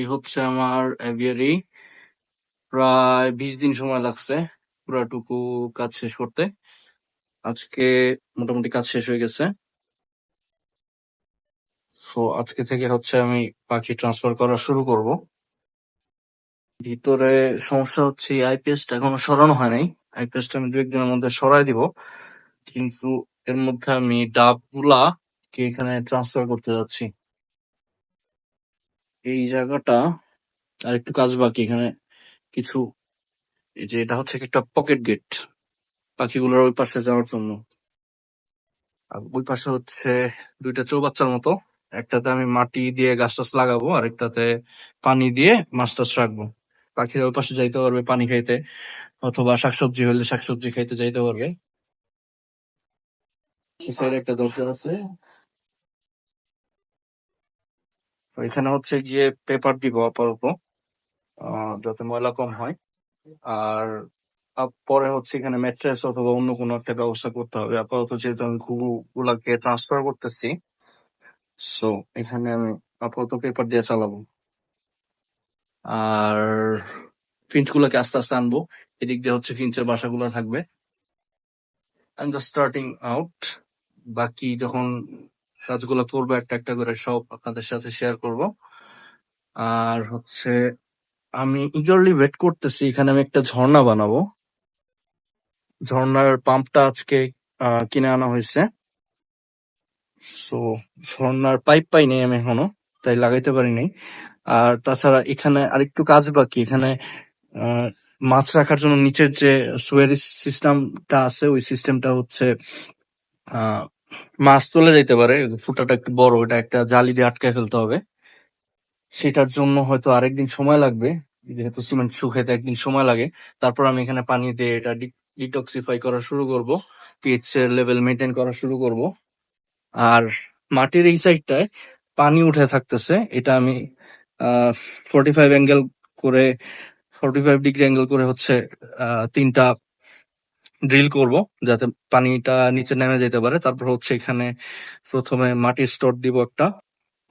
এই হচ্ছে আমার অ্যাভিয়ারি। প্রায় 20 দিন সময় লাগছে পুরাটুকু কাজ শেষ করতে। আজকে মোটামুটি কাজ শেষ হয়ে গেছে। সো আজকে থেকে হচ্ছে আমি পাখি ট্রান্সফার করা শুরু করব। ভিতরে সমস্যা হচ্ছে আইপিএসটা এখনো সরানো হয় নাই। আইপিএসটা আমি 2-1 দিনের মধ্যে সরাই দিব, কিন্তু এর মধ্যে আমি ডাবগুলা কে এখানে ট্রান্সফার করতে যাচ্ছি। এই জায়গাটা আর একটু কাজ বাকি। এখানে কিছু, এই যে এটা হচ্ছে একটা পকেট গেট পাখিগুলোর ওই পাশে যাওয়ার জন্য। আর ওই পাশে হচ্ছে 2টা চৌবাচ্চার মতো। একটাতে আমি মাটি দিয়ে গাছ টাছ লাগাবো, আর একটাতে পানি দিয়ে মাছ টাছ রাখবো। পাখিরা ওই পাশে যাইতে পারবে পানি খাইতে, অথবা শাকসবজি হলে শাকসবজি খাইতে যাইতে পারবে। এই সাইডে একটা দরজা আছে। তো এখানে হচ্ছে গিয়ে পেপার দিব আপাতত, যাতে ময়লা কম হয়। আর পরে হচ্ছে এখানে ম্যাট্রেস অথবা অন্য কোনো একটা ব্যবস্থা করতে হবে। আপাতত যেহেতু আমি ঘুঘু গুলাকে ট্রান্সফার করতেছি, সো এখানে আমি আপাতত পেপার দিয়ে চালাবো। আর ফিঞ্চ গুলাকে আস্তে আস্তে আনবো। এদিক দিয়ে হচ্ছে ফিঞ্চের বাসাগুলো থাকবে। I am just starting out. বাকি যখন কাজগুলো করবো একটা একটা করে সব আপনাদের সাথে শেয়ার করব। আর হচ্ছে আমি ইগারলি ওয়েট করতেছি, এখানে আমি একটা ঝর্ণা বানাবো। ঝর্ণার পাম্পটা আজকে কিনে আনা হয়েছে। সো ঝর্ণার পাইপ পাই নাই আমি এখনো, তাই লাগাইতে পারি নাই। আর তাছাড়া এখানে আরেকটু কাজ বাকি। এখানে আহ, মাছ রাখার জন্য নিচের যে সুয়ারিস সিস্টেমটা আছে, ওই সিস্টেমটা হচ্ছে আহ মাছ চলে যাইতে পারে, ফুটাটা একটু বড়, এটা একটা জালি দিয়ে আটকায় ফেলতে হবে। সেটার জন্য হয়তো আরেকদিন সময় লাগবে, যেহেতু সিমেন্ট শুকাইতে একদিন সময় লাগে। তারপর আমি এখানে পানি দিয়ে এটা ডিটক্সিফাই করা শুরু করব, পিএইচ এর লেভেল মেনটেন করা শুরু করব। আর মাটির এই সাইডটায় পানি উঠে থাকতেছে, এটা আমি 45 করে 45 ডিগ্রি অ্যাঙ্গেল করে হচ্ছে 3টা ড্রিল করব, যাতে পানিটা নিচে নেমে যেতে পারে। তারপর হচ্ছে এখানে প্রথমে মাটির স্তর দিব একটা।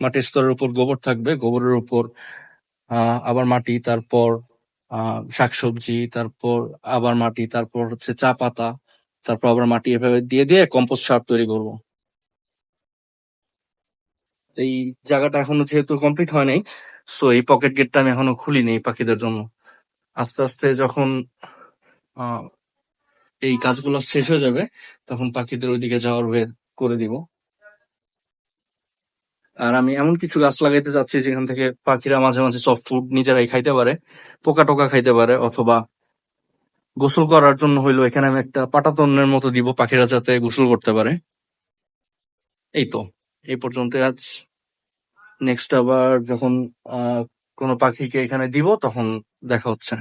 মাটির স্তরের উপর গোবর থাকবে, গোবরের উপর আবার মাটি, তারপর শাকসবজি, তারপর আবার মাটি, তারপর হচ্ছে চা পাতা, তারপর আবার মাটি, এভাবে দিয়ে দিয়ে কম্পোস্ট সার তৈরি করব। এই জায়গাটা এখনো যেহেতু কমপ্লিট হয় নাই, সো এই পকেট গেটটা আমি এখনো খুলিনি এই পাখিদের জন্য। আস্তে আস্তে যখন আহ, এই কাজগুলো শেষ হয়ে যাবে, তখন পাখিদের ওইদিকে যাওয়ার ওয়ে করে দিব। আর আমি এমন কিছু গাছ লাগাইতে চাচ্ছি যেখান থেকে পাখিরা মাঝে মাঝে সফট ফুড নিজেরাই খাইতে পারে, পোকা টোকা খাইতে পারে, অথবা গোসল করার জন্য হইলো এখানে আমি একটা পাটাতনের মতো দিব, পাখিরা যাতে গোসল করতে পারে। এই তো, এই পর্যন্ত আজ। নেক্সট আবার যখন কোনো পাখিকে এখানে দিব তখন দেখা হচ্ছে।